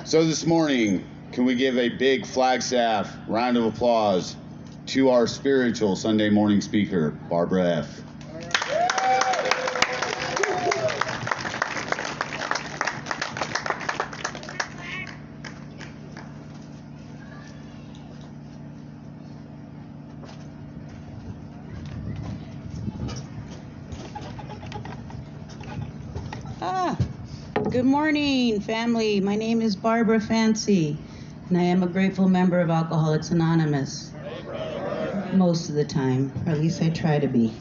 So this morning, can we give a big Flagstaff round of applause to our spiritual Sunday morning speaker, Barbara F. Good morning, family. My name is Barbara Fancy, and I am a grateful member of Alcoholics Anonymous. Most of the time, or at least I try to be.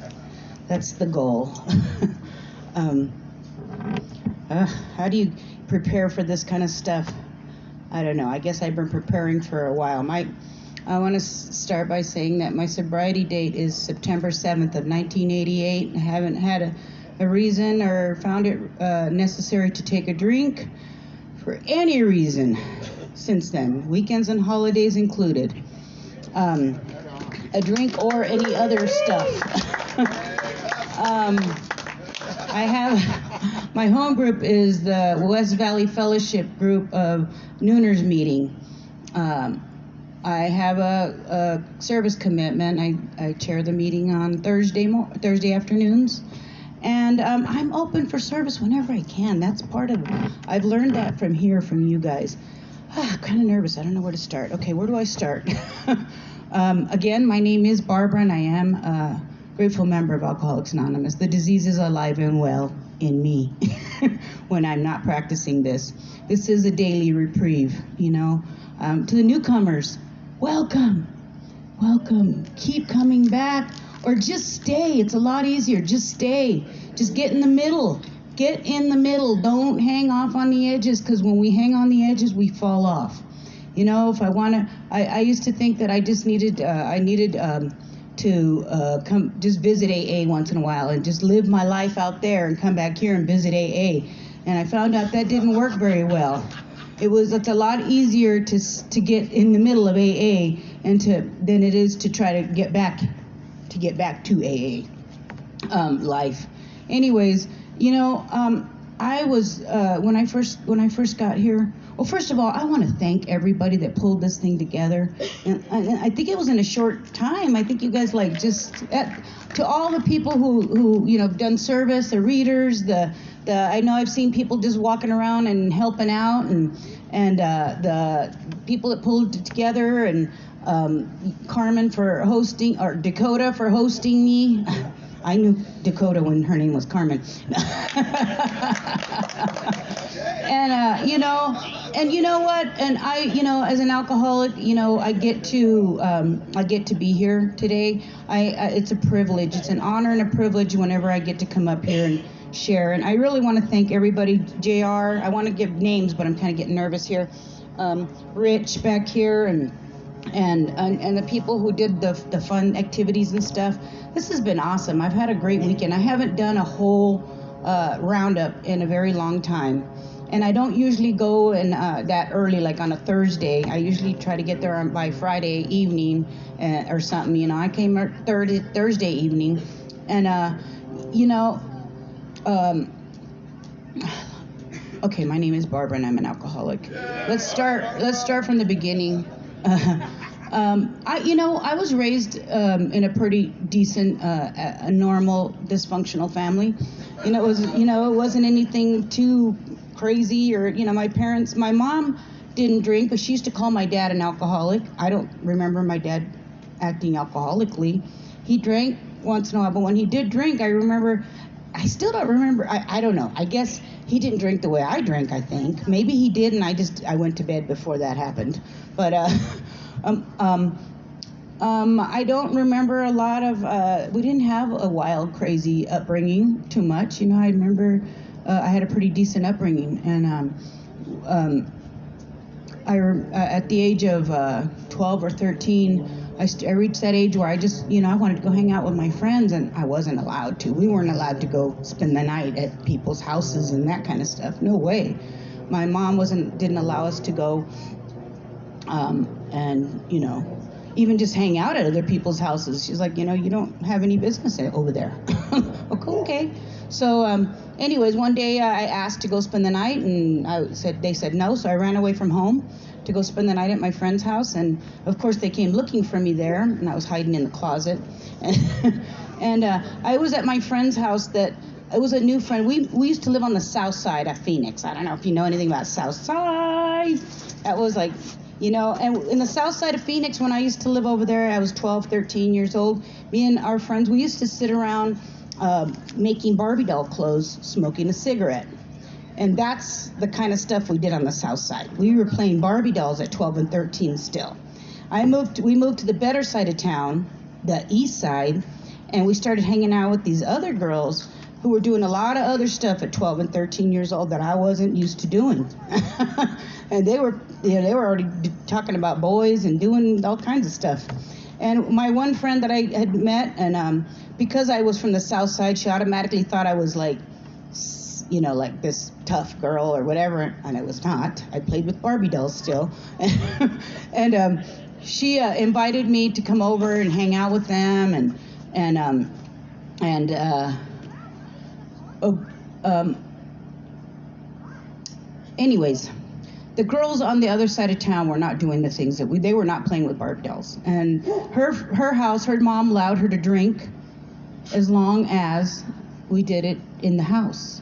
That's the goal. How do you prepare for this kind of stuff? I don't know. I guess I've been preparing for a while. I want to start by saying that my sobriety date is September 7th of 1988. I haven't had a reason or found it necessary to take a drink for any reason since then, weekends and holidays included. A drink or any other stuff. I have, my home group is the West Valley Fellowship group of Nooners meeting. I have a service commitment. I chair the meeting on Thursday afternoons. And I'm open for service whenever I can. That's part of it. I've learned that from you guys. I'm kind of nervous. I don't know where to start. Okay, where do I start? Again, my name is Barbara, and I am a grateful member of Alcoholics Anonymous. The disease is alive and well in me when I'm not practicing this. This is a daily reprieve, you know. To the newcomers, welcome. Welcome. Keep coming back. Or just stay. It's a lot easier. Just stay. Just get in the middle. Get in the middle. Don't hang off on the edges, because when we hang on the edges, we fall off. You know, if I want to, I used to think that I just needed, to come just visit AA once in a while and just live my life out there and come back here and visit AA. And I found out that didn't work very well. It's a lot easier to get in the middle of AA than it is to try to get back to AA life. Anyways, you know, I was when I first got here. Well, first of all, I want to thank everybody that pulled this thing together, and I think it was in a short time. I think you guys to all the people who you know have done service, the readers, I know I've seen people just walking around and helping out, and the people that pulled it together, and Carmen for hosting, or Dakota for hosting me. I knew Dakota when her name was Carmen. And you know what? And I, you know, as an alcoholic, you know, I get to be here today. It's a privilege. It's an honor and a privilege whenever I get to come up here and share. And I really want to thank everybody. JR, I want to give names, but I'm kind of getting nervous here. Rich back here, and the people who did the fun activities and stuff. This has been awesome. I've had a great weekend. I haven't done a whole roundup in a very long time. And I don't usually go in that early, like on a Thursday. I usually try to get there by Friday evening or something. You know, I came Thursday evening, and you know, okay, my name is Barbara, and I'm an alcoholic. Let's start from the beginning. I was raised in a pretty decent, a normal, dysfunctional family. It wasn't anything too crazy, or, you know, my mom didn't drink, but she used to call my dad an alcoholic. I don't remember my dad acting alcoholically. He drank once in a while, but when he did drink, I still don't remember. I don't know. I guess he didn't drink the way I drank, I think. Maybe he did, and I went to bed before that happened. But I don't remember a lot of, we didn't have a wild, crazy upbringing too much. You know, I remember I had a pretty decent upbringing, and at the age of 12 or 13, I reached that age where I just, you know, I wanted to go hang out with my friends, and I wasn't allowed to. We weren't allowed to go spend the night at people's houses and that kind of stuff. No way. My mom didn't allow us to go, and, you know, even just hang out at other people's houses. She's like, you know, you don't have any business over there. Okay. So, anyways, one day I asked to go spend the night, and they said no, so I ran away from home to go spend the night at my friend's house, and of course they came looking for me there, and I was hiding in the closet, and I was at my friend's house. It was a new friend. We used to live on the south side of Phoenix. I don't know if you know anything about south side. That was like, and in the south side of Phoenix, when I used to live over there, I was 12, 13 years old. Me and our friends, we used to sit around making Barbie doll clothes, smoking a cigarette. And that's the kind of stuff we did on the south side. We were playing Barbie dolls at 12 and 13 still. We moved to the better side of town, the east side, and we started hanging out with these other girls who were doing a lot of other stuff at 12 and 13 years old that I wasn't used to doing. And they were already talking about boys and doing all kinds of stuff. And my one friend that I had met, and because I was from the south side, she automatically thought I was like this tough girl or whatever, and I was not. I played with Barbie dolls still. And she invited me to come over and hang out with them, anyways, the girls on the other side of town were not doing the things that they were not playing with Barbie dolls. And her house, her mom allowed her to drink as long as we did it in the house,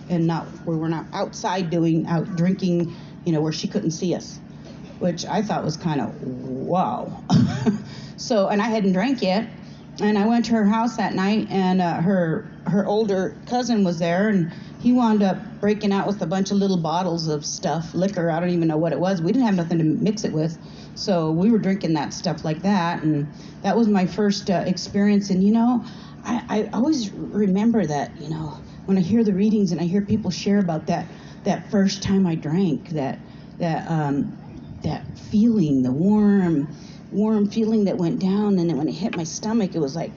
and we were not outside out drinking, where she couldn't see us, which I thought was kind of wow. So, and I hadn't drank yet, and I went to her house that night, and her older cousin was there, and he wound up breaking out with a bunch of little bottles of liquor. I don't even know what it was. We didn't have nothing to mix it with, so we were drinking that stuff like that, and that was my first experience. And I always remember that, when I hear the readings and I hear people share about that first time I drank, that feeling, the warm feeling that went down, and then when it hit my stomach, it was like,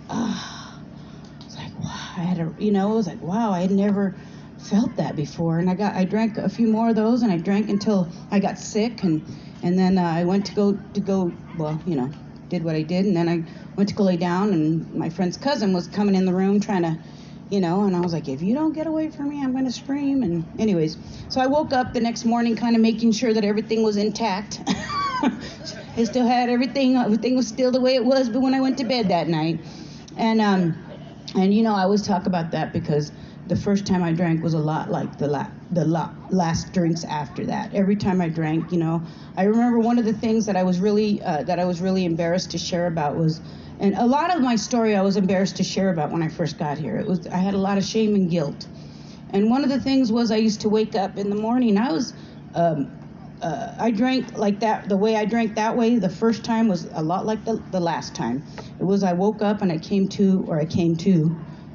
it's like, wow, it was like, wow, I had never felt that before. And I drank a few more of those, and I drank until I got sick, and then I went to go did what I did, and then I went to go lay down, and my friend's cousin was coming in the room trying to, and I was like, if you don't get away from me, I'm going to scream. And anyways, so I woke up the next morning kind of making sure that everything was intact. I still had everything was still the way it was, but when I went to bed that night. And I always talk about that because the first time I drank was a lot like the last drinks after that. Every time I drank, I remember one of the things that I was really embarrassed to share about was, and a lot of my story I was embarrassed to share about when I first got here. I had a lot of shame and guilt. And one of the things was I used to wake up in the morning. I drank like that. The way I drank that way the first time was a lot like the last time. It was I woke up and I came to,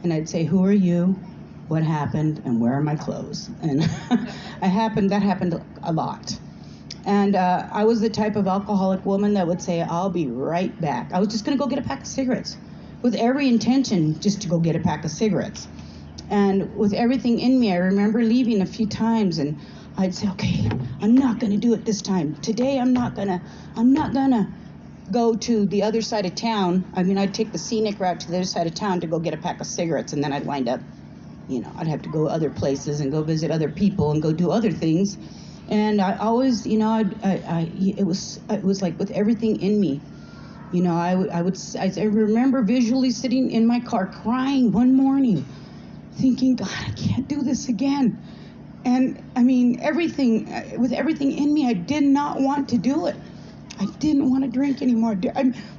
and I'd say, who are you? What happened? And where are my clothes? And that happened a lot. And I was the type of alcoholic woman that would say, I'll be right back. I was just going to go get a pack of cigarettes with every intention just to go get a pack of cigarettes. And with everything in me, I remember leaving a few times, and I'd say, okay, I'm not going to do it this time. Today, I'm not going to go to the other side of town. I mean, I'd take the scenic route to the other side of town to go get a pack of cigarettes, and then I'd wind up, I'd have to go other places and go visit other people and go do other things. And I always, it was like with everything in me, I remember visually sitting in my car crying one morning, thinking, God, I can't do this again. And I mean, with everything in me, I did not want to do it. I didn't want to drink anymore.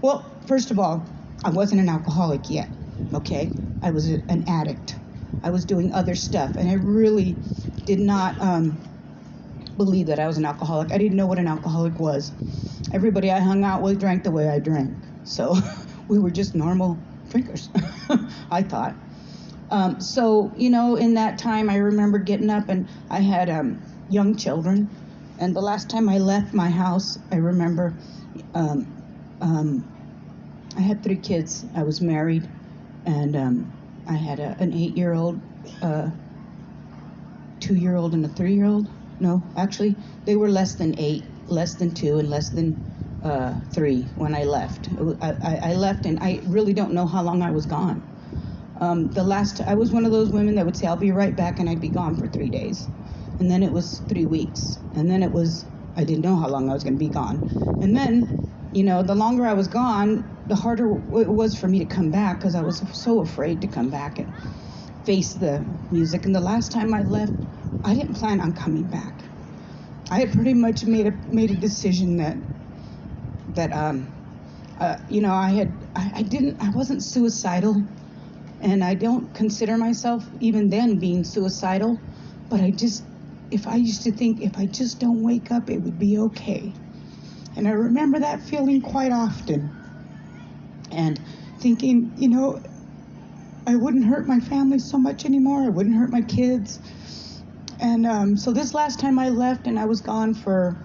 Well, first of all, I wasn't an alcoholic yet, okay? I was an addict. I was doing other stuff, and I really did not believe that I was an alcoholic. I didn't know what an alcoholic was. Everybody I hung out with drank the way I drank. So we were just normal drinkers, I thought. So, in that time, I remember getting up, and I had young children. And the last time I left my house, I remember I had 3 kids. I was married, and I had an 8-year-old, 2-year-old, and a 3-year-old. No, actually, they were less than 8, less than 2, and less than 3 when I left. I left, and I really don't know how long I was gone. I was one of those women that would say, I'll be right back, and I'd be gone for 3 days. And then it was 3 weeks. And then I didn't know how long I was going to be gone. And then, the longer I was gone, the harder it was for me to come back, because I was so afraid to come back and face the music. And the last time I left, I didn't plan on coming back. I had pretty much made a decision that I wasn't suicidal, and I don't consider myself even then being suicidal, but I used to think if I just don't wake up, it would be okay. And I remember that feeling quite often, and thinking, I wouldn't hurt my family so much anymore. I wouldn't hurt my kids. And so this last time I left, and I was gone for,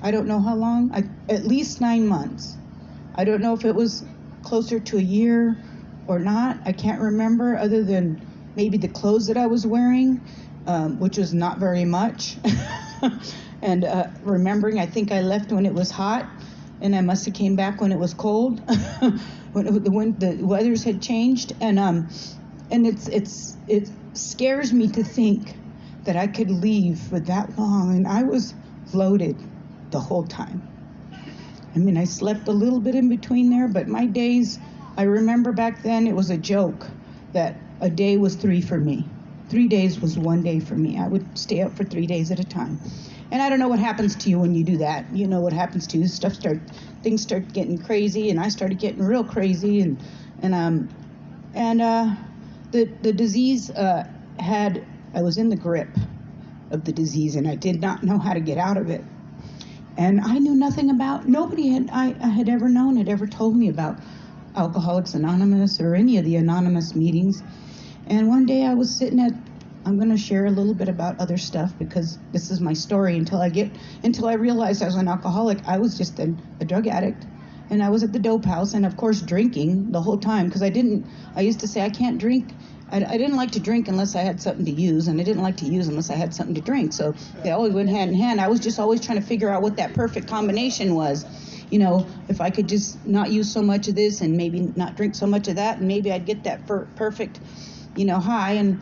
I don't know how long, at least 9 months. I don't know if it was closer to a year or not. I can't remember, other than maybe the clothes that I was wearing, which was not very much. And remembering, I think I left when it was hot, and I must have came back when it was cold, when the weathers had changed. And it scares me to think that I could leave for that long, and I was loaded the whole time. I mean, I slept a little bit in between there, but my days, I remember back then it was a joke that a day was 3 for me. 3 days was 1 day for me. I would stay up for 3 days at a time. And I don't know what happens to you when you do that. You know what happens to you. Things start getting crazy, and I started getting real crazy, and the disease I was in the grip of the disease, and I did not know how to get out of it. And I knew nothing about, I had ever known, had ever told me about Alcoholics Anonymous or any of the anonymous meetings. And one day I was sitting I'm going to share a little bit about other stuff, because this is my story. Until I realized I was an alcoholic, I was just a drug addict. And I was at the dope house, and of course drinking the whole time, because I used to say I can't drink. I didn't like to drink unless I had something to use, and I didn't like to use unless I had something to drink. So they always went hand in hand. I was just always trying to figure out what that perfect combination was. If I could just not use so much of this and maybe not drink so much of that, and maybe I'd get that perfect, high. And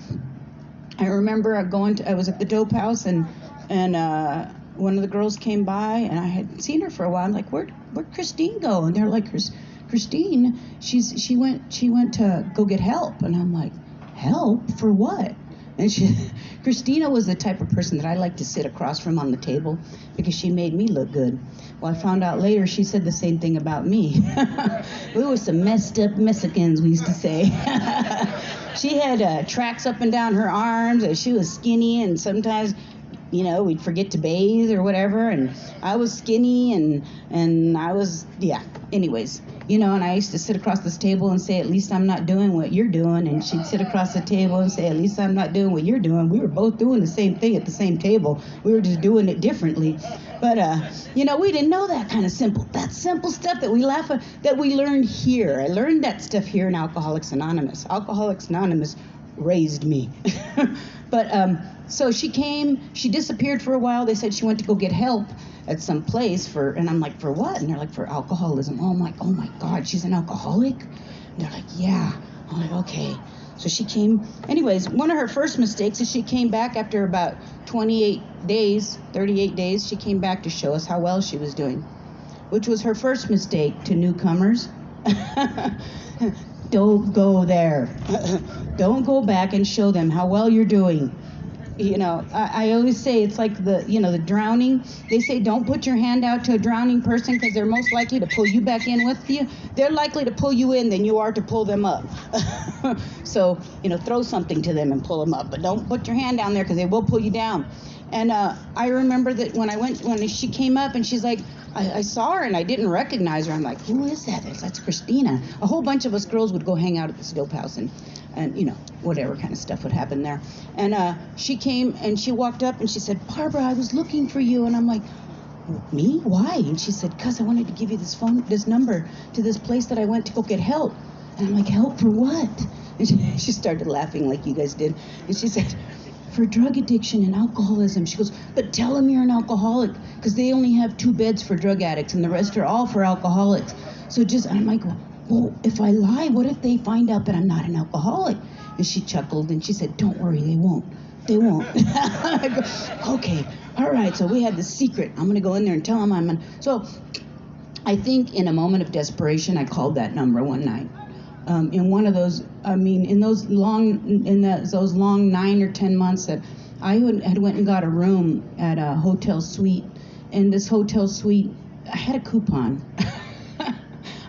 I remember I was at the dope house, and one of the girls came by, and I had seen her for a while. I'm like, where'd Christine go? And they're like, Christine, she went to go get help. And I'm like, help for what? And Christina was the type of person that I like to sit across from on the table, because she made me look good. Well, I found out later she said the same thing about me. We were some messed up Mexicans, we used to say. She had tracks up and down her arms, and she was skinny, and sometimes, we'd forget to bathe or whatever, and I was skinny, and I was, anyways. And I used to sit across this table and say, at least I'm not doing what you're doing. And she'd sit across the table and say, at least I'm not doing what you're doing. We were both doing the same thing at the same table. We were just doing it differently. But, we didn't know that kind of simple stuff that we laugh at, that we learned here. I learned that stuff here in Alcoholics Anonymous. Alcoholics Anonymous raised me. But so she disappeared for a while. They said she went to go get help at some place and I'm like, for what? And they're like, for alcoholism. Oh, I'm like, oh my God, she's an alcoholic? And they're like, yeah. I'm like, okay. So she came. Anyways, one of her first mistakes is she came back after about 38 days, she came back to show us how well she was doing, which was her first mistake to newcomers. Don't go there. Don't go back and show them how well you're doing. I always say it's like the drowning. They say don't put your hand out to a drowning person, because they're most likely to pull you back in with you. They're likely to pull you in than you are to pull them up. So, throw something to them and pull them up, but don't put your hand down there, because they will pull you down. And I remember that when she came up, and she's like, I saw her and I didn't recognize her. I'm like, who is that? That's Christina. A whole bunch of us girls would go hang out at this dope house, and whatever kind of stuff would happen there. And she came and she walked up and she said, Barbara, I was looking for you. And I'm like, me? Why? And she said, because I wanted to give you this number to this place that I went to go get help. And I'm like, help for what? And she started laughing like you guys did. And she said, for drug addiction and alcoholism. She goes, but tell them you're an alcoholic, because they only have 2 beds for drug addicts and the rest are all for alcoholics. So I'm like, well, if I lie, what if they find out that I'm not an alcoholic? And she chuckled and she said, don't worry, they won't. They won't. I go, okay, all right. So we had the secret. I'm going to go in there and tell them So I think in a moment of desperation, I called that number one night. In one of those, in those long 9 or 10 months that I had went and got a room at a hotel suite. And this hotel suite, I had a coupon.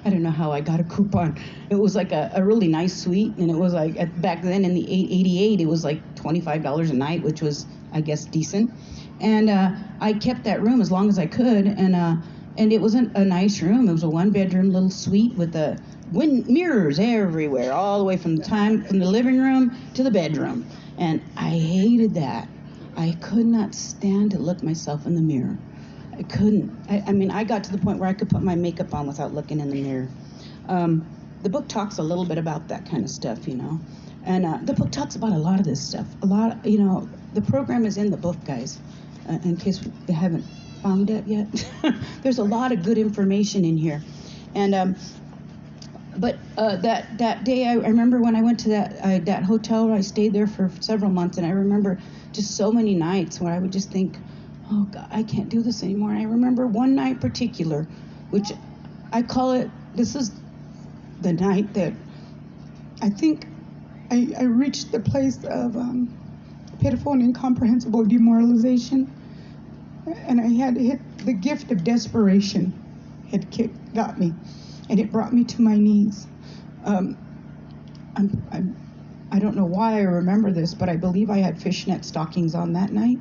I don't know how I got a coupon. It was like a really nice suite, and it was like, back then in the 88, it was like $25 a night, which was, I guess, decent. And I kept that room as long as I could, and it wasn't a nice room. It was a one-bedroom little suite with mirrors everywhere, all the way from the living room to the bedroom. And I hated that. I could not stand to look myself in the mirror. I couldn't. I got to the point where I could put my makeup on without looking in the mirror. The book talks a little bit about that kind of stuff, And the book talks about a lot of this stuff. The program is in the book, guys, in case you haven't found it yet. There's a lot of good information in here. And but that day, I remember when I went to that hotel, I stayed there for several months, and I remember just so many nights where I would just think, oh God, I can't do this anymore. And I remember one night in particular, which I call it, this is the night that I think I reached the place of pitiful and incomprehensible demoralization. And I had hit the gift of desperation got me, and it brought me to my knees. I don't know why I remember this, but I believe I had fishnet stockings on that night,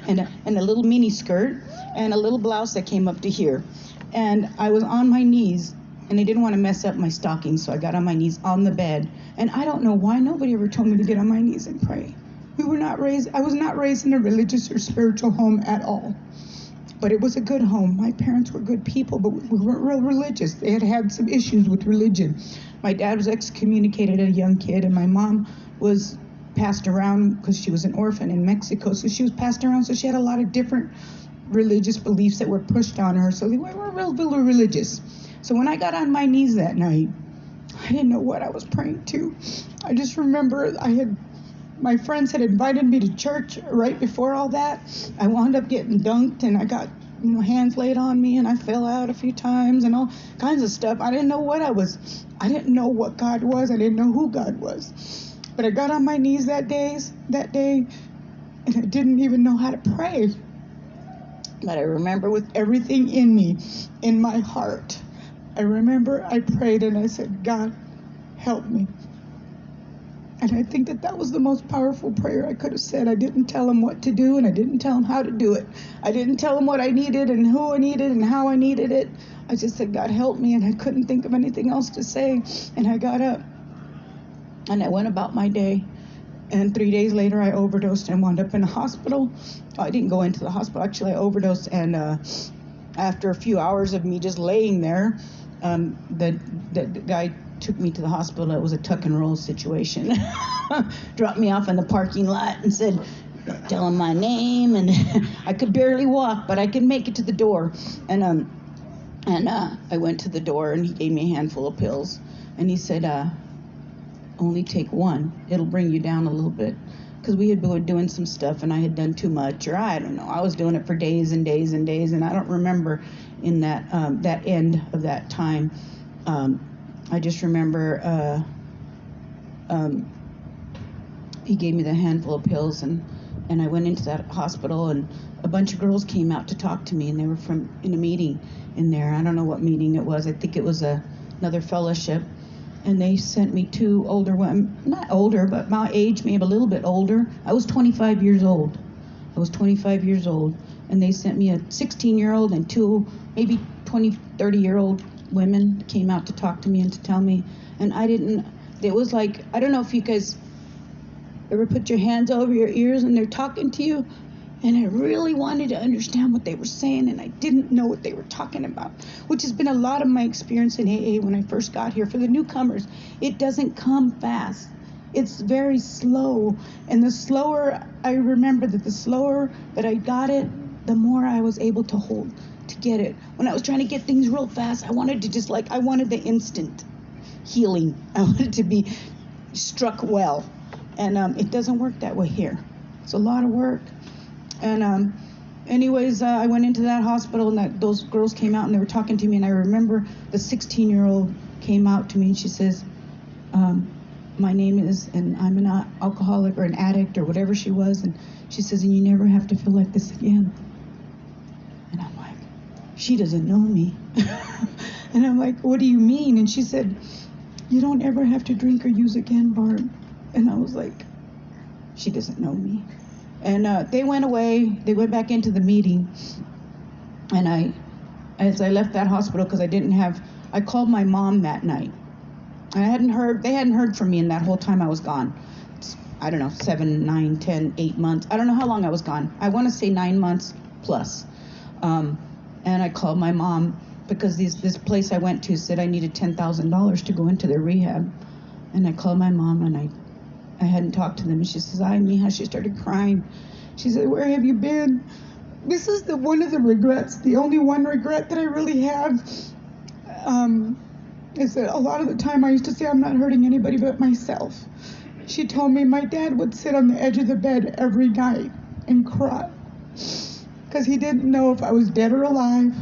and a little mini skirt, and a little blouse that came up to here. And I was on my knees, and I didn't want to mess up my stockings, so I got on my knees on the bed. And I don't know why nobody ever told me to get on my knees and pray. I was not raised in a religious or spiritual home at all. But it was a good home. My parents were good people, but we weren't real religious. They had some issues with religion. My dad was excommunicated as a young kid, and my mom was passed around because she was an orphan in Mexico. So she was passed around, so she had a lot of different religious beliefs that were pushed on her. So they weren't real religious. So when I got on my knees that night, I didn't know what I was praying to. I just remember my friends had invited me to church right before all that. I wound up getting dunked, and I got hands laid on me, and I fell out a few times and all kinds of stuff. I didn't know what I didn't know what God was. I didn't know who God was. But I got on my knees that day, and I didn't even know how to pray. But I remember with everything in me, in my heart, I remember I prayed and I said, God, help me. And I think that was the most powerful prayer I could have said. I didn't tell him what to do, and I didn't tell him how to do it. I didn't tell him what I needed and who I needed and how I needed it. I just said, God, help me, and I couldn't think of anything else to say. And I got up, and I went about my day. And 3 days later, I overdosed and wound up in a hospital. I didn't go into the hospital. Actually, I overdosed, and after a few hours of me just laying there, the guy took me to the hospital. It was a tuck and roll situation. Dropped me off in the parking lot and said, tell him my name, and I could barely walk, but I could make it to the door. And I went to the door, and he gave me a handful of pills, and he said, only take one. It'll bring you down a little bit. Because we had been doing some stuff, and I had done too much, or I don't know. I was doing it for days and days and days, and I don't remember in that end of that time. I just remember he gave me the handful of pills, and I went into that hospital, and a bunch of girls came out to talk to me, and they were in a meeting in there. I don't know what meeting it was. I think it was another fellowship. And they sent me two older women, not older, but my age, maybe a little bit older. I was 25 years old. And they sent me a 16-year-old and two, maybe 20, 30-year-old women came out to talk to me and to tell me. And it was like, I don't know if you guys ever put your hands over your ears and they're talking to you. And I really wanted to understand what they were saying, and I didn't know what they were talking about, which has been a lot of my experience in AA when I first got here. For the newcomers, it doesn't come fast. It's very slow. And I remember that the slower that I got it, the more I was able to hold to get it. When I was trying to get things real fast, I wanted to just I wanted the instant healing. I wanted to be struck well. And it doesn't work that way here. It's a lot of work. And anyways, I went into that hospital, and those girls came out and they were talking to me, and I remember the 16-year-old came out to me and she says, my name is, and I'm an alcoholic or an addict or whatever she was, and she says, and you never have to feel like this again. And I'm like, she doesn't know me. And I'm like, what do you mean? And she said, you don't ever have to drink or use again, Barb. And I was like, she doesn't know me. And they went away. They went back into the meeting. And as I left that hospital, because I called my mom that night. They hadn't heard from me in that whole time I was gone. I don't know, 7, 9, 10, 8 months. I don't know how long I was gone. I want to say 9 months plus. And I called my mom because this place I went to said I needed $10,000 to go into their rehab. And I called my mom, and I hadn't talked to them. And she says, ay, mija, she started crying. She said, where have you been? This is one of the regrets, the only one regret that I really have. Is that a lot of the time I used to say I'm not hurting anybody but myself. She told me my dad would sit on the edge of the bed every night and cry because he didn't know if I was dead or alive,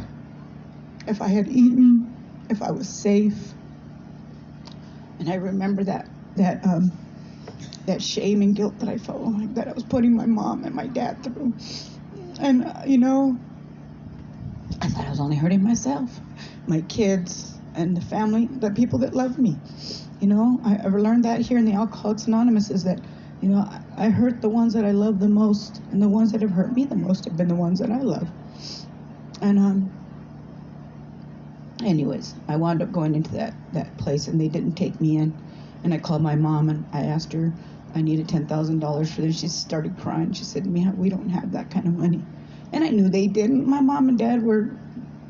if I had eaten, if I was safe. And I remember that shame and guilt that I felt that I was putting my mom and my dad through. And, I thought I was only hurting myself, my kids, and the family, the people that love me. I've learned that here in the Alcoholics Anonymous is that, I hurt the ones that I love the most, and the ones that have hurt me the most have been the ones that I love. And anyways, I wound up going into that place, and they didn't take me in. And I called my mom, and I asked her, I needed $10,000 for this. She started crying. She said, Mija, we don't have that kind of money. And I knew they didn't. My mom and dad were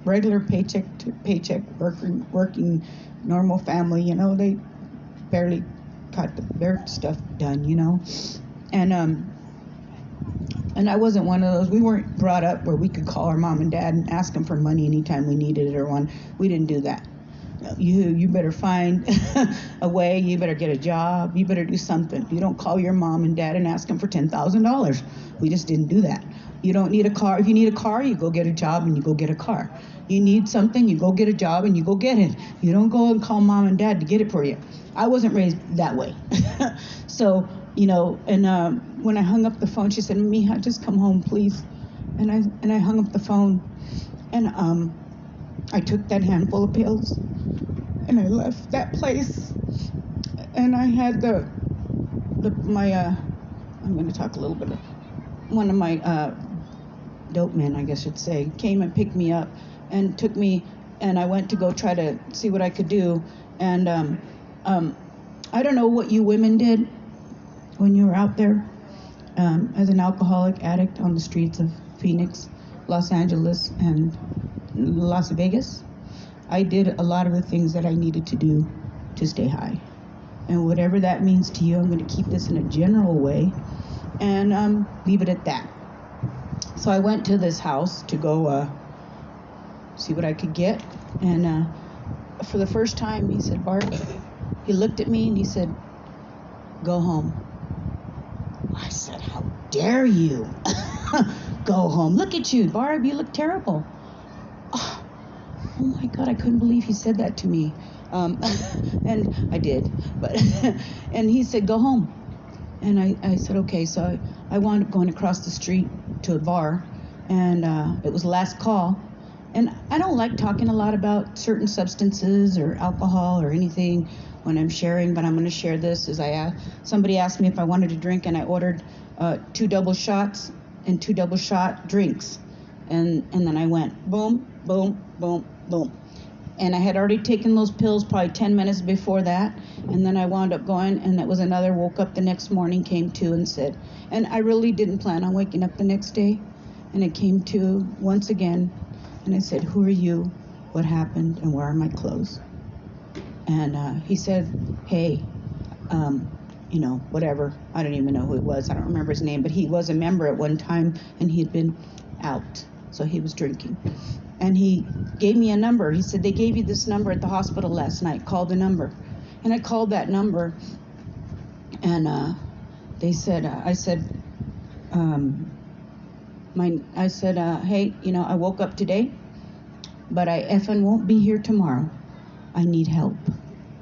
regular paycheck to paycheck working normal family, they barely got their stuff done, and I wasn't one of those. We weren't brought up where we could call our mom and dad and ask them for money anytime we needed it or one. We didn't do that. You better find a way. You better get a job. You better do something. You don't call your mom and dad and ask them for $10,000. We just didn't do that. You don't need a car. If you need a car, you go get a job and you go get a car. You need something, you go get a job and you go get it. You don't go and call mom and dad to get it for you. I wasn't raised that way. So, and when I hung up the phone, she said, Mija, just come home, please. And I hung up the phone, and I took that handful of pills, and I left that place. And I had my I'm going to talk a little bit. One of my dope men, I guess you'd say, came and picked me up and took me, and I went to go try to see what I could do. And I don't know what you women did when you were out there as an alcoholic addict on the streets of Phoenix, Los Angeles, and Las Vegas. I did a lot of the things that I needed to do to stay high. And whatever that means to you, I'm going to keep this in a general way and leave it at that. So I went to this house to go see what I could get. And for the first time, he said, Barb, he looked at me and he said, go home. I said, how dare you? Go home. Look at you, Barb, you look terrible. Oh my God, I couldn't believe he said that to me. And I did, but and he said, go home. And I said, okay. So I wound up going across the street to a bar, and it was last call. And I don't like talking a lot about certain substances or alcohol or anything when I'm sharing, but I'm going to share this. Somebody asked me if I wanted to drink, and I ordered 2 double shots and 2 double shot drinks. And then I went boom, boom, boom, boom. And I had already taken those pills probably 10 minutes before that. And then I wound up going, and that was another, woke up the next morning, came to and said, and I really didn't plan on waking up the next day. And it came to once again, and I said, who are you? What happened? And where are my clothes? And he said, hey, whatever. I don't even know who it was. I don't remember his name, but he was a member at one time, and he had been out so he was drinking. And he gave me a number. He said, they gave you this number at the hospital last night. Call the number. And I called that number, and they said, I said, hey, I woke up today, but I effing won't be here tomorrow. I need help.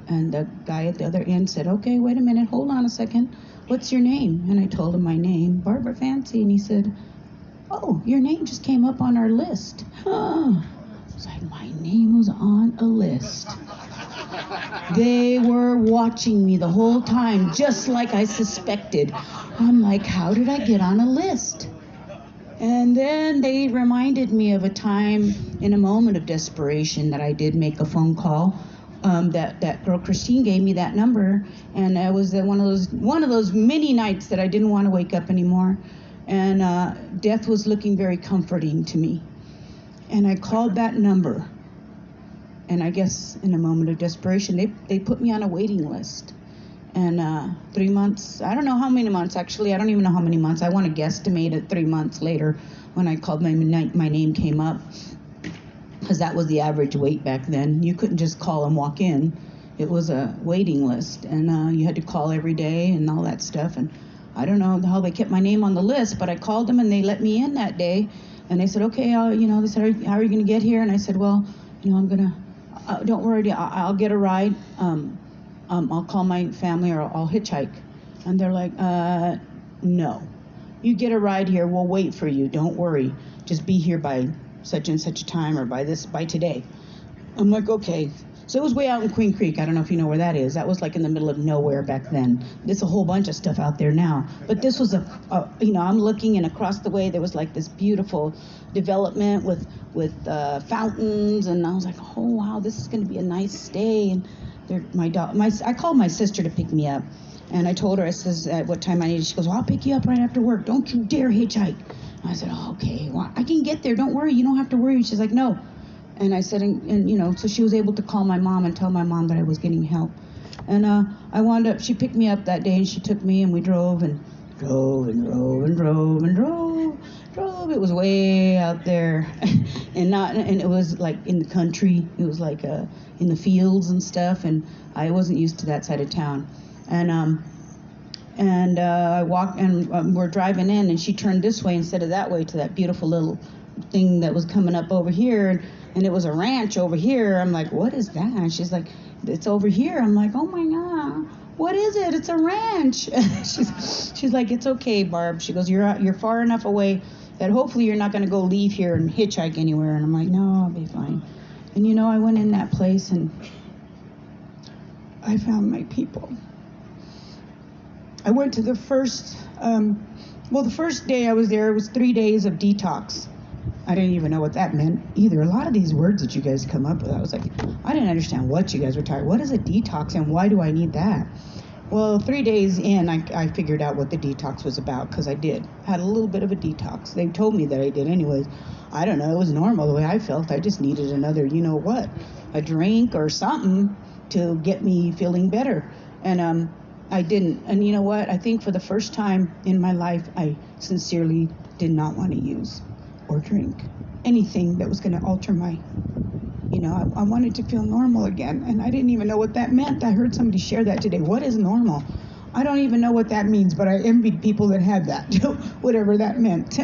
And the guy at the other end said, okay, wait a minute, hold on a second. What's your name? And I told him my name, Barbara Fancy. And he said, oh, your name just came up on our list. I was like, my name was on a list. They were watching me the whole time, just like I suspected. I'm like, how did I get on a list? And then they reminded me of a time in a moment of desperation that I did make a phone call. That girl Christine gave me that number, and it was one of those many nights that I didn't want to wake up anymore, and death was looking very comforting to me. And I called that number, and I guess in a moment of desperation, they put me on a waiting list. And 3 months, I don't know how many months, actually, I don't even know how many months. I want to guesstimate it 3 months later when I called my name came up, because that was the average wait back then. You couldn't just call and walk in. It was a waiting list, and you had to call every day and all that stuff. And I don't know how they kept my name on the list, but I called them and they let me in that day. And they said, okay, they said, how are you going to get here? And I said, well, I'm going to, don't worry, I'll get a ride. I'll call my family or I'll hitchhike. And they're like, no. You get a ride here, we'll wait for you, don't worry. Just be here by such and such a time or by today. I'm like, okay. So it was way out in Queen Creek. I don't know if you know where that is. That was like in the middle of nowhere back then. There's a whole bunch of stuff out there now. But this was I'm looking, and across the way there was like this beautiful development with fountains, and I was like, oh wow, this is going to be a nice stay. And I called my sister to pick me up, and I told her, I says, at what time I needed. She goes, well, I'll pick you up right after work. Don't you dare hitchhike. I said, oh, okay, well, I can get there. Don't worry. You don't have to worry. She's like, no. And I said, so she was able to call my mom and tell my mom that I was getting help. And I wound up, she picked me up that day, and she took me, and we drove and drove and drove and drove and drove. It was way out there, and it was like in the country. It was like in the fields and stuff, and I wasn't used to that side of town. And I walked, and we're driving in, and she turned this way instead of that way to that beautiful little thing that was coming up over here, and it was a ranch over here. I'm like, what is that? And she's like, it's over here. I'm like, oh my God, what is it? It's a ranch. she's like, it's okay, Barb. She goes, you're far enough away that hopefully you're not going to go leave here and hitchhike anywhere. And I'm like, no, I'll be fine. And I went in that place, and I found my people. I went to the first day I was there, it was 3 days of detox. I didn't even know what that meant either. A lot of these words that you guys come up with, I was like, I didn't understand what you guys were talking. What is a detox, and why do I need that? Well, 3 days in, I figured out what the detox was about, because I had a little bit of a detox. They told me that I did anyways. I don't know, it was normal the way I felt. I just needed another, a drink or something to get me feeling better. And I didn't. And you know what? I think for the first time in my life, I sincerely did not want to use or drink anything that was going to alter my, I wanted to feel normal again. And I didn't even know what that meant. I heard somebody share that today. What is normal? I don't even know what that means, but I envied people that had that, whatever that meant.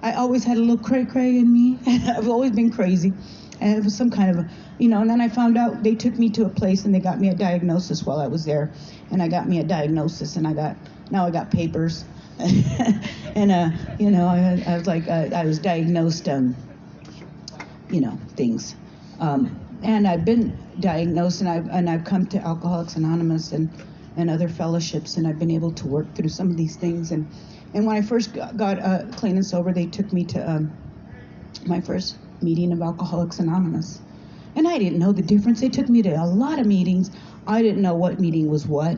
I always had a little cray-cray in me. I've always been crazy. And it was some kind of and then I found out they took me to a place and they got me a diagnosis while I was there. And I got me a diagnosis, and now I got papers. And, I was like, I was diagnosed, things. And I've been diagnosed, and I've come to Alcoholics Anonymous and other fellowships, and I've been able to work through some of these things. And when I first got clean and sober, they took me to my first meeting of Alcoholics Anonymous. And I didn't know the difference. They took me to a lot of meetings. I didn't know what meeting was what.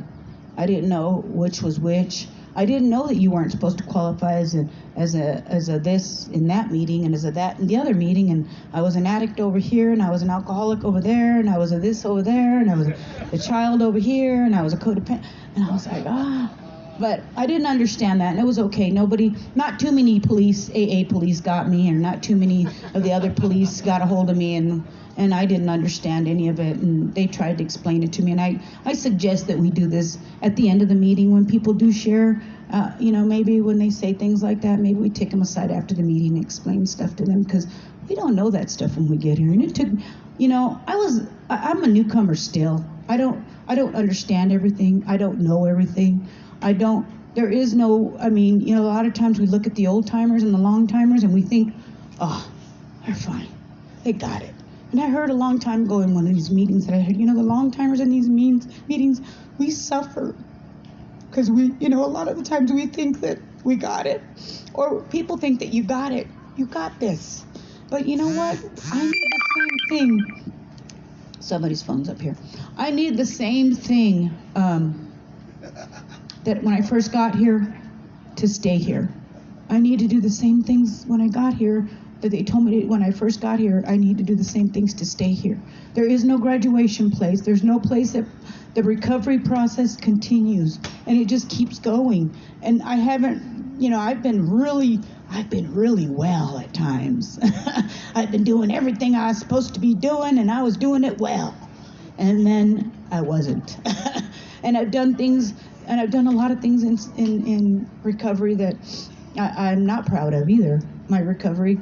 I didn't know which was which. I didn't know that you weren't supposed to qualify as a this in that meeting and as a that in the other meeting. And I was an addict over here, and I was an alcoholic over there, and I was a this over there, and I was a child over here, and I was a codependent. And I was like, But I didn't understand that, and it was okay. Not too many AA police got me, or not too many of the other police got a hold of me, and I didn't understand any of it, and they tried to explain it to me. And I suggest that we do this at the end of the meeting when people do share, maybe when they say things like that, maybe we take them aside after the meeting and explain stuff to them, because we don't know that stuff when we get here. And it took, I'm a newcomer still. I don't understand everything. I don't know everything. There is no, a lot of times we look at the old timers and the long timers and we think, oh, they're fine. They got it. And I heard a long time ago in one of these meetings that I heard, the long timers in these meetings, we suffer. Because a lot of the times we think that we got it. Or people think that you got it. You got this. But you know what? I need the same thing. Somebody's phone's up here. I need the same thing that when I first got here to stay here. I need to do the same things when I got here that they told me when I first got here. I need to do the same things to stay here. There is no graduation place. There's no place that the recovery process continues, and it just keeps going. And I haven't, I've been really well at times. I've been doing everything I was supposed to be doing, and I was doing it well. And then I wasn't. And I've done things, and I've done a lot of things in recovery that I'm not proud of either. My recovery,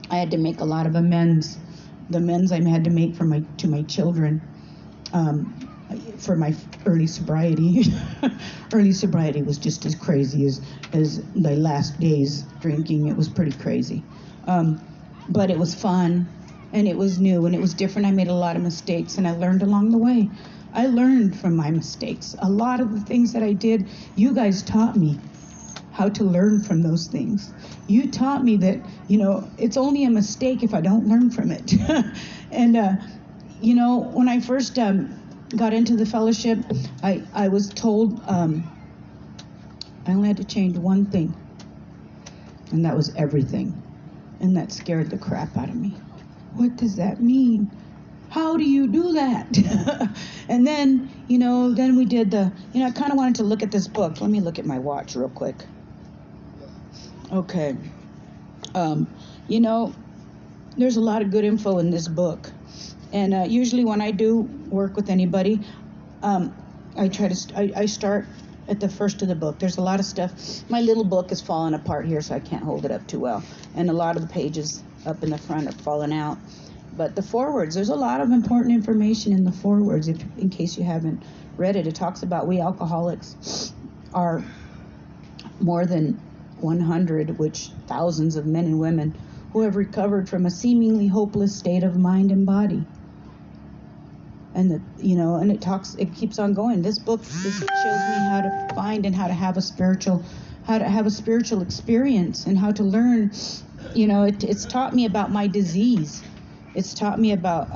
I had to make a lot of amends. The amends I had to make to my children for my early sobriety. Early sobriety was just as crazy as the last days drinking. It was pretty crazy. But it was fun, and it was new, and it was different. I made a lot of mistakes, and I learned along the way. I learned from my mistakes. A lot of the things that I did, you guys taught me how to learn from those things. You taught me that, it's only a mistake if I don't learn from it. And, when I first got into the fellowship, I was told I only had to change one thing, and that was everything. And that scared the crap out of me. What does that mean? How do you do that? And then, then we did I kind of wanted to look at this book. Let me look at my watch real quick. Okay. There's a lot of good info in this book. And usually when I do work with anybody, I start at the first of the book. There's a lot of stuff. My little book is falling apart here, so I can't hold it up too well. And a lot of the pages up in the front are falling out. But the forewords, there's a lot of important information in the forewords, in case you haven't read it. It talks about we alcoholics are more than 100, which thousands of men and women who have recovered from a seemingly hopeless state of mind and body. And and it keeps on going. This book shows me how to find and how to have a spiritual experience, and how to learn. It's taught me about my disease. It's taught me about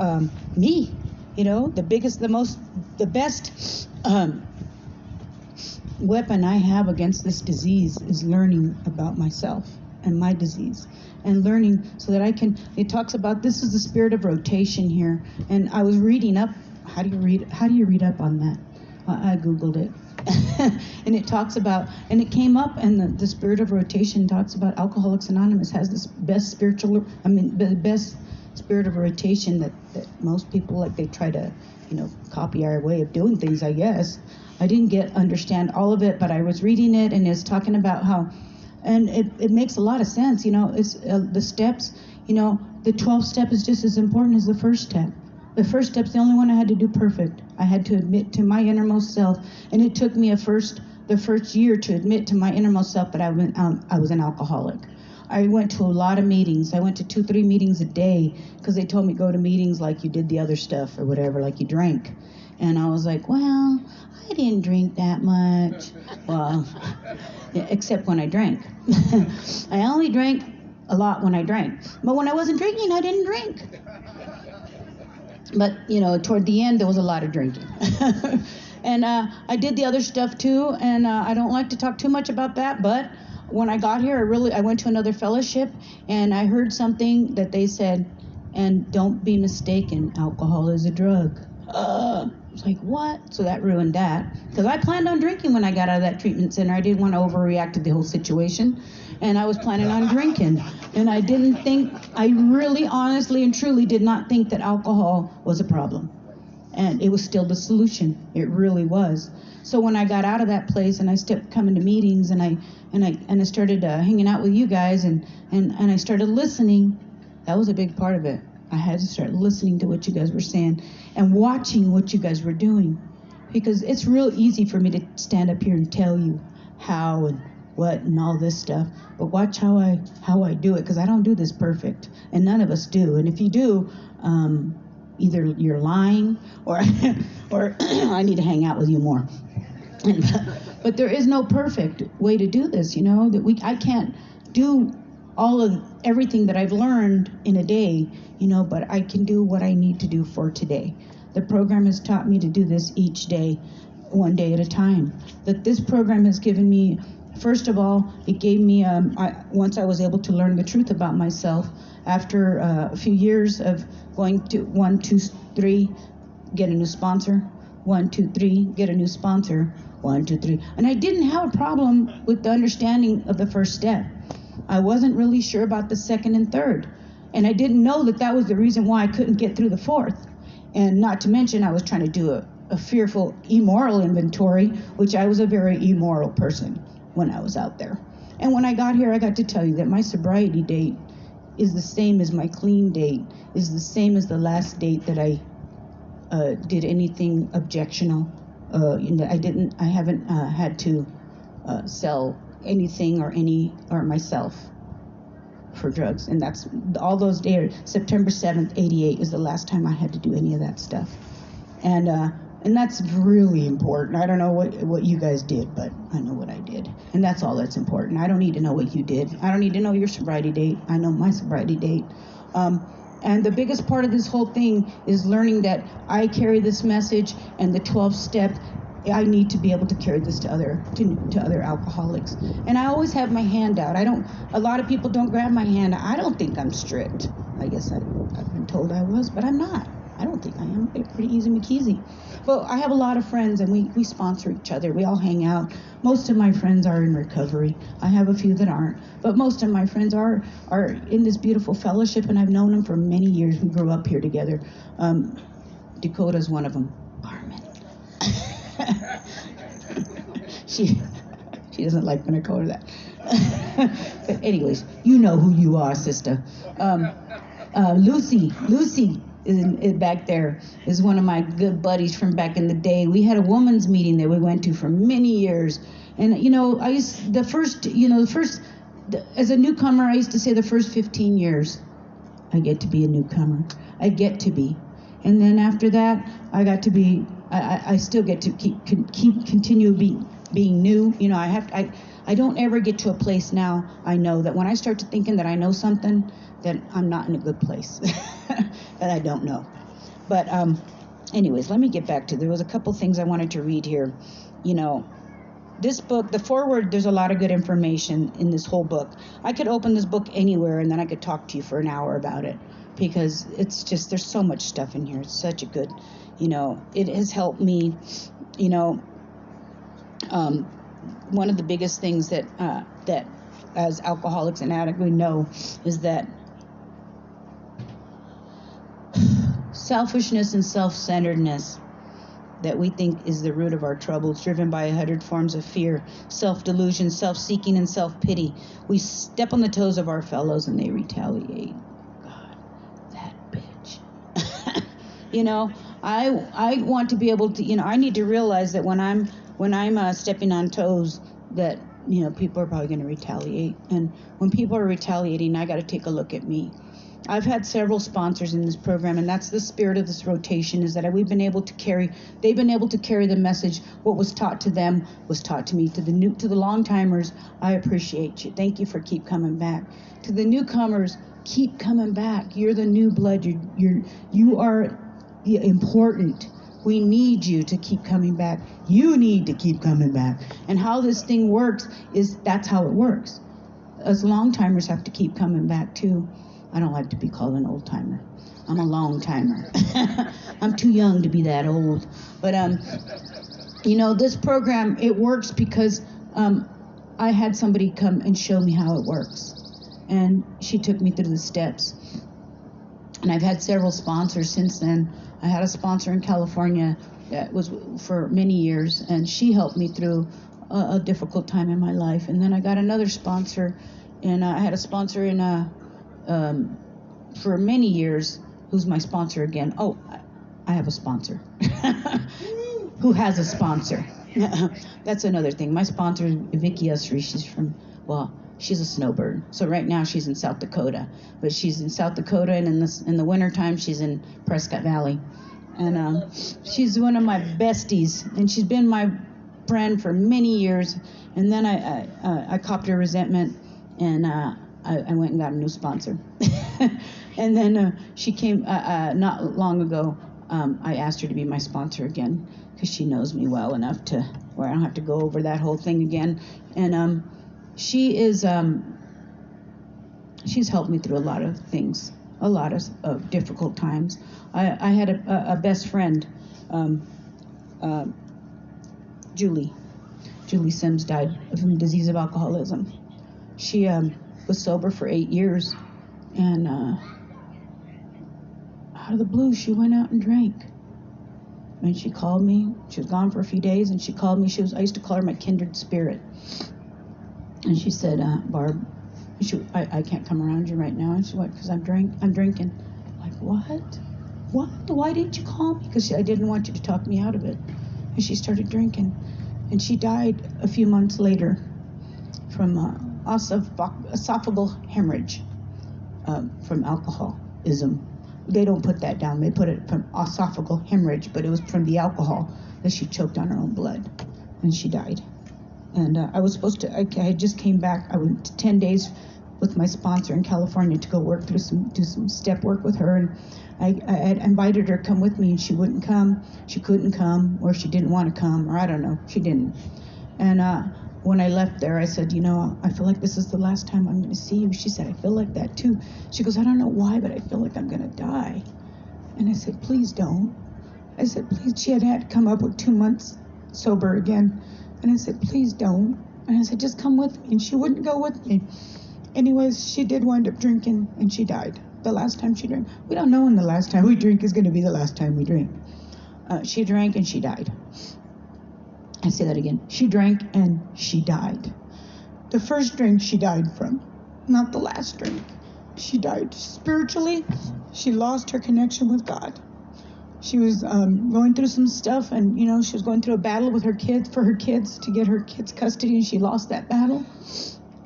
me. The best weapon I have against this disease is learning about myself and my disease, and learning so that I can. It talks about this is the spirit of rotation here, and I was reading up. How do you read up on that? I Googled it. And it talks about, and it came up, and the spirit of rotation talks about Alcoholics Anonymous has this the best spirit of rotation that most people, they try to, copy our way of doing things, I guess. I didn't understand all of it, but I was reading it, and it's talking about how, and it makes a lot of sense, it's the steps, the 12th step is just as important as the first step. The first step's the only one I had to do perfect. I had to admit to my innermost self, and it took me the first year to admit to my innermost self that I was an alcoholic. I went to a lot of meetings. I went to 2-3 meetings a day because they told me go to meetings like you did the other stuff or whatever, like you drank. And I was like, well, I didn't drink that much. Well, except when I drank. I only drank a lot when I drank. But when I wasn't drinking, I didn't drink. But, toward the end, there was a lot of drinking. And I did the other stuff, too, and I don't like to talk too much about that, but when I got here, I went to another fellowship, and I heard something that they said, and don't be mistaken, alcohol is a drug. was like, what? So that ruined that. Because I planned on drinking when I got out of that treatment center. I didn't want to overreact to the whole situation. And I was planning on drinking. And I didn't think, I really, honestly, and truly did not think that alcohol was a problem. And it was still the solution. It really was. So when I got out of that place and I started coming to meetings and I started hanging out with you guys and I started listening, that was a big part of it. I had to start listening to what you guys were saying and watching what you guys were doing, because it's real easy for me to stand up here and tell you how and what and all this stuff, but watch how I do it, because I don't do this perfect, and none of us do. And if you do, either you're lying or or I need to hang out with you more. But there is no perfect way to do this, you know, that I can't do all of everything that I've learned in a day, you know, but I can do what I need to do for today. The program has taught me to do this each day, one day at a time. That this program has given me, first of all, it gave me, once I was able to learn the truth about myself, after a few years of going to 1, 2, 3, get a new sponsor, 1, 2, 3, get a new sponsor, 1, 2, 3. And I didn't have a problem with the understanding of the first step. I wasn't really sure about the second and third. And I didn't know that that was the reason why I couldn't get through the fourth. And not to mention, I was trying to do a fearful immoral inventory, which I was a very immoral person when I was out there. And when I got here, I got to tell you that my sobriety date is the same as my clean date, is the same as the last date that I did anything objectional. You know, I haven't had to sell anything or myself for drugs. And that's all those days. September 7th, 88 is the last time I had to do any of that stuff. And that's really important. I don't know what you guys did, but I know what I did. And that's all that's important. I don't need to know what you did. I don't need to know your sobriety date. I know my sobriety date. And the biggest part of this whole thing is learning that I carry this message, and the 12th step, I need to be able to carry this to other alcoholics. And I always have my hand out. A lot of people don't grab my hand. I don't think I'm strict. I guess I've been told I was, but I'm not. I don't think I am. I'm pretty easy McKeezy. But I have a lot of friends, and we sponsor each other. We all hang out. Most of my friends are in recovery. I have a few that aren't. But most of my friends are in this beautiful fellowship, and I've known them for many years. We grew up here together. Dakota's one of them. Carmen. She doesn't like when I call her that. But anyways, you know who you are, sister. Lucy is back there, is one of my good buddies from back in the day. We had a women's meeting that we went to for many years. And, you know, as a newcomer, I used to say the first 15 years, I get to be a newcomer. I get to be. And then after that, I got to be, I still get to continue being new. You know, I don't ever get to a place now, I know that when I start to thinking that I know something, that I'm not in a good place, that I don't know. But anyways, let me get back to, there was a couple things I wanted to read here. You know, this book, the foreword, there's a lot of good information in this whole book. I could open this book anywhere and then I could talk to you for an hour about it, because it's just, there's so much stuff in here. It's such a good, you know, it has helped me, you know. One of the biggest things that as alcoholics and addicts we know is that selfishness and self-centeredness that we think is the root of our troubles, driven by 100 forms of fear, self-delusion, self-seeking, and self-pity. We step on the toes of our fellows and they retaliate. God, that bitch. You know, I want to be able to, you know, I need to realize that when I'm stepping on toes, that, you know, people are probably going to retaliate. And when people are retaliating, I got to take a look at me. I've had several sponsors in this program, and that's the spirit of this rotation, is that they've been able to carry the message. What was taught to them was taught to me. To the long timers, I appreciate you. Thank you for keep coming back. To the newcomers, keep coming back. You're the new blood. You are important. We need you to keep coming back. You need to keep coming back. And how this thing works is that's how it works. Us long timers have to keep coming back too. I don't like to be called an old timer. I'm a long timer. I'm too young to be that old. But this program, it works because I had somebody come and show me how it works. And she took me through the steps. And I've had several sponsors since then. I had a sponsor in California that was for many years, and she helped me through a difficult time in my life. And then I got another sponsor, and I had a sponsor for many years who's my sponsor again. Oh, I have a sponsor. Who has a sponsor? That's another thing. My sponsor is Vicky Usry. She's a snowbird. So right now she's in South Dakota. But she's in South Dakota, and in the wintertime she's in Prescott Valley. And she's one of my besties, and she's been my friend for many years. And then I copped her resentment, and I went and got a new sponsor. And then she came not long ago. I asked her to be my sponsor again because she knows me well enough to where I don't have to go over that whole thing again. And she is she's helped me through a lot of things, a lot of difficult times. I had a best friend, Julie Sims, died from the disease of alcoholism. She was sober for 8 years, and out of the blue, she went out and drank. And she called me. She was gone for a few days, and she called me. I used to call her my kindred spirit. And she said, Barb, I can't come around you right now. And she went, because I'm drinking. I'm like, what? What? Why didn't you call me? Because I didn't want you to talk me out of it. And she started drinking. And she died a few months later from esophageal hemorrhage from alcoholism. They don't put that down. They put it from esophageal hemorrhage, but it was from the alcohol that she choked on her own blood, and she died. And I was supposed to, I just came back. I went to 10 days with my sponsor in California to go work do some step work with her. And I had invited her to come with me, and she wouldn't come. She couldn't come, or she didn't want to come, or I don't know. She didn't. And when I left there, I said, I feel like this is the last time I'm going to see you. She said, I feel like that too. She goes, I don't know why, but I feel like I'm going to die. And I said, please don't. I said, please. She had come up with 2 months sober again. And I said, please don't. And I said, just come with me. And she wouldn't go with me. Anyways, she did wind up drinking, and she died the last time she drank. We don't know when the last time we drink is going to be the last time we drink. She drank and she died. I say that again. She drank and she died. The first drink she died from, not the last drink. She died spiritually. She lost her connection with God. She was going through some stuff, and she was going through a battle with her kids to get her kids custody, and she lost that battle.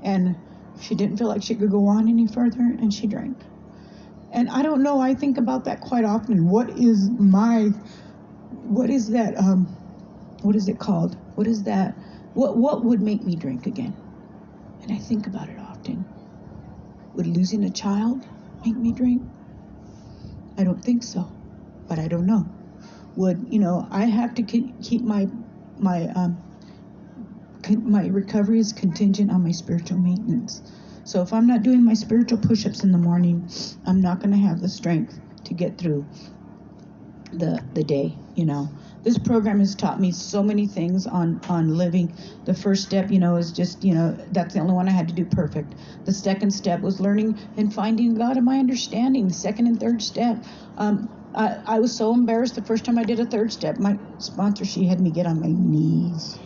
And she didn't feel like she could go on any further, and she drank. And I don't know, I think about that quite often. What is that, what is it called? What is that? What would make me drink again? And I think about it often. Would losing a child make me drink? I don't think so, but I don't know. Would, I have to keep my recovery is contingent on my spiritual maintenance. So if I'm not doing my spiritual push-ups in the morning, I'm not going to have the strength to get through the day, This program has taught me so many things on living. The first step, is just, that's the only one I had to do perfect. The second step was learning and finding God in my understanding. The second and third step. I was so embarrassed the first time I did a third step. My sponsor, she had me get on my knees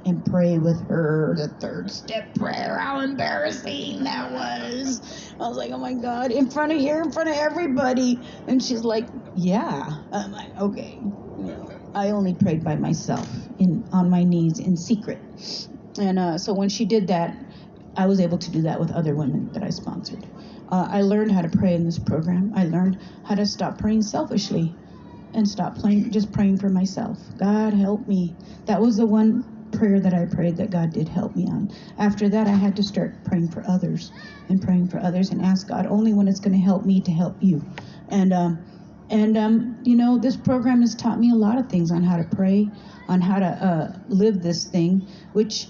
and pray with her the third step prayer. How embarrassing that was. I was like, oh my God, in front of everybody. And she's like, yeah. I'm like, okay. I only prayed by myself on my knees in secret. And so when she did that, I was able to do that with other women that I sponsored. I learned how to pray in this program. I learned how to stop praying selfishly and stop just praying for myself. God help me. That was the one prayer that I prayed that God did help me on. After that, I had to start praying for others and ask God only when it's going to help me to help you. And this program has taught me a lot of things on how to pray, on how to live this thing, which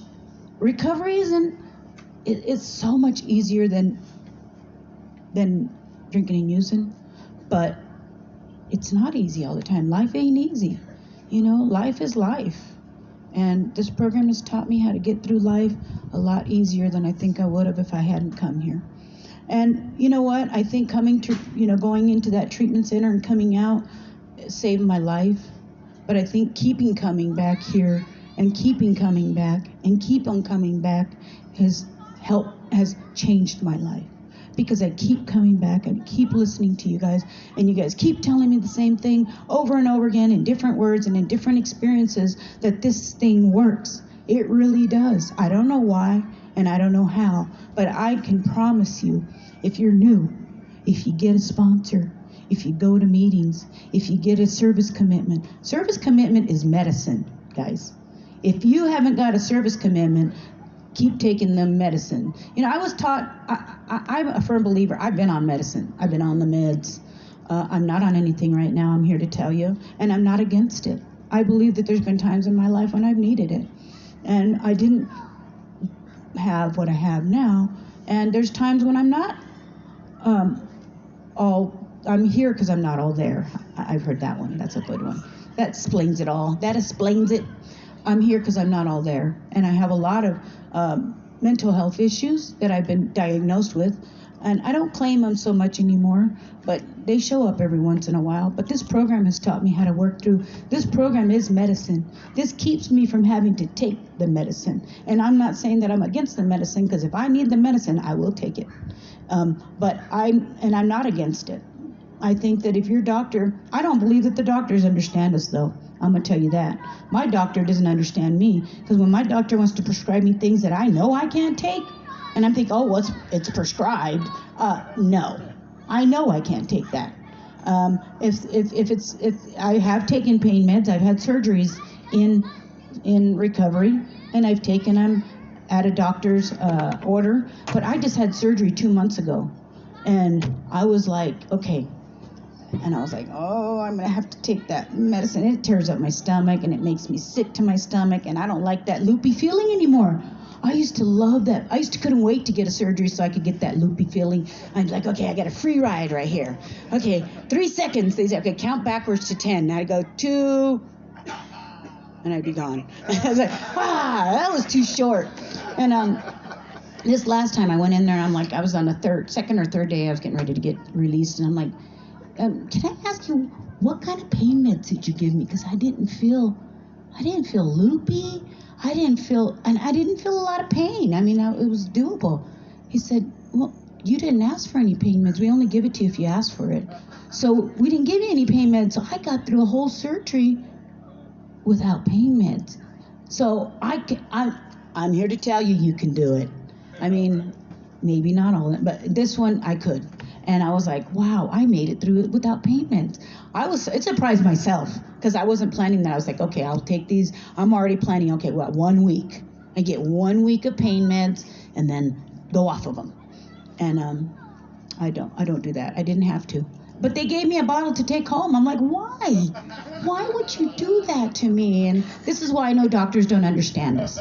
recovery it's so much easier than drinking and using, but it's not easy all the time. Life ain't easy. Life is life. And this program has taught me how to get through life a lot easier than I think I would have if I hadn't come here. And you know what? I think going into that treatment center and coming out saved my life. But I think keeping coming back here and keeping coming back and keep on coming back has changed my life. Because I keep coming back and keep listening to you guys, and you guys keep telling me the same thing over and over again in different words and in different experiences, that this thing works. It really does. I don't know why and I don't know how, but I can promise you, if you're new, if you get a sponsor, if you go to meetings, if you get a service commitment is medicine, guys. If you haven't got a service commitment, keep taking the medicine. I was taught, I'm a firm believer, I've been on medicine. I've been on the meds. I'm not on anything right now, I'm here to tell you, and I'm not against it. I believe that there's been times in my life when I've needed it, and I didn't have what I have now, and there's times when I'm not I'm here because I'm not all there. I've heard that one, that's a good one. That explains it all. That explains it. I'm here because I'm not all there, and I have a lot of mental health issues that I've been diagnosed with, and I don't claim them so much anymore, but they show up every once in a while. But this program has taught me how to work through. This program is medicine. This keeps me from having to take the medicine, and I'm not saying that I'm against the medicine, because if I need the medicine, I will take it. But I'm not against it. I think that if your doctor, I don't believe that the doctors understand us, though. I'm going to tell you that. My doctor doesn't understand me, because when my doctor wants to prescribe me things that I know I can't take, and I'm thinking, oh, well, it's prescribed. No, I know I can't take that. If I have taken pain meds, I've had surgeries in recovery, and I've taken them at a doctor's order, but I just had surgery 2 months ago, and I was like, okay. And I was like, oh, I'm going to have to take that medicine. It tears up my stomach, and it makes me sick to my stomach, and I don't like that loopy feeling anymore. I used to love that. I couldn't wait to get a surgery so I could get that loopy feeling. I'm like, okay, I got a free ride right here. Okay, 3 seconds. They say, okay, count backwards to 10. I'd go 2, and I'd be gone. I was like, that was too short. And this last time I went in there, and I'm like, I was on the second or third day I was getting ready to get released, and I'm like, can I ask you, what kind of pain meds did you give me? Because I didn't feel loopy. I didn't feel a lot of pain. I mean, it was doable. He said, well, you didn't ask for any pain meds. We only give it to you if you ask for it. So we didn't give you any pain meds. So I got through a whole surgery without pain meds. So I'm here to tell you, you can do it. I mean, maybe not all of it, but this one I could. And I was like, wow, I made it through it without pain meds. It surprised myself, because I wasn't planning that. I was like, okay, I'll take these. I'm already planning, okay, 1 week. I get 1 week of pain meds and then go off of them. And I don't do that. I didn't have to. But they gave me a bottle to take home. I'm like, why? Why would you do that to me? And this is why I know doctors don't understand us.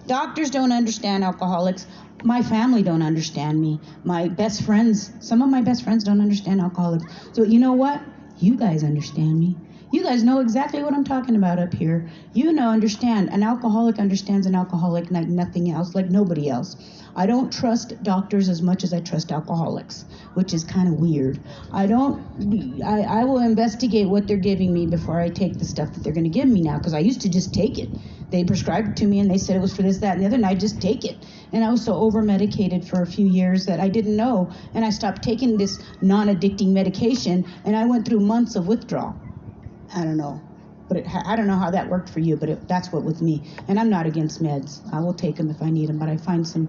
Doctors don't understand alcoholics. My family don't understand me. Some of my best friends don't understand alcoholics. So you know what? You guys understand me. You guys know exactly what I'm talking about up here. Understand. An alcoholic understands an alcoholic like nothing else, like nobody else. I don't trust doctors as much as I trust alcoholics, which is kind of weird. I will investigate what they're giving me before I take the stuff that they're going to give me now, because I used to just take it. They prescribed it to me and they said it was for this, that, and the other, and I just take it. And I was so over-medicated for a few years that I didn't know, and I stopped taking this non-addicting medication, and I went through months of withdrawal. I don't know. But I don't know how that worked for you, but that's what with me. And I'm not against meds. I will take them if I need them, but I find some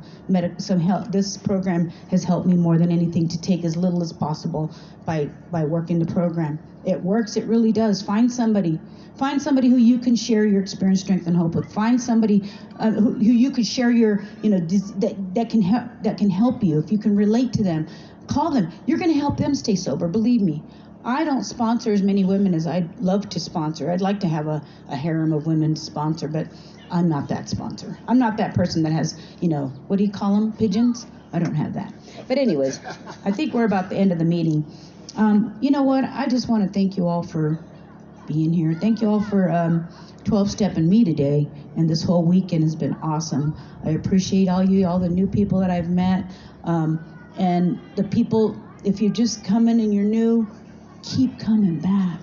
help. This program has helped me more than anything to take as little as possible by working the program. It works. It really does. Find somebody who you can share your experience, strength, and hope with. Find somebody who you can share your, that can help you. If you can relate to them, call them. You're going to help them stay sober. Believe me. I don't sponsor as many women as I'd love to sponsor. I'd like to have a harem of women to sponsor, but I'm not that sponsor. I'm not that person that has, what do you call them, pigeons? I don't have that. But anyways, I think we're about the end of the meeting. You know what? I just want to thank you all for being here. Thank you all for 12-stepping me today, and this whole weekend has been awesome. I appreciate all the new people that I've met, and the people, if you're just coming and you're new, keep coming back.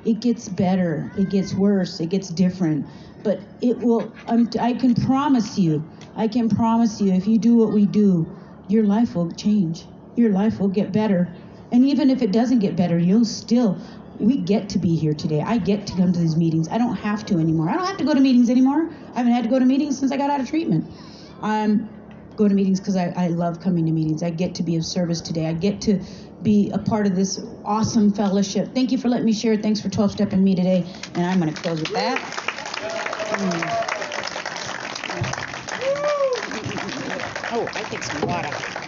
It gets better, it gets worse, it gets different, but it will, I can promise you, if you do what we do, your life will change. Your life will get better. And even if it doesn't get better, we get to be here today. I get to come to these meetings. I don't have to anymore. I don't have to go to meetings anymore. I haven't had to go to meetings since I got out of treatment. I'm going to meetings because I love coming to meetings. I get to be of service today. I get to be a part of this awesome fellowship. Thank you for letting me share. Thanks for 12-stepping me today. And I'm going to close with that. Oh, I take some water.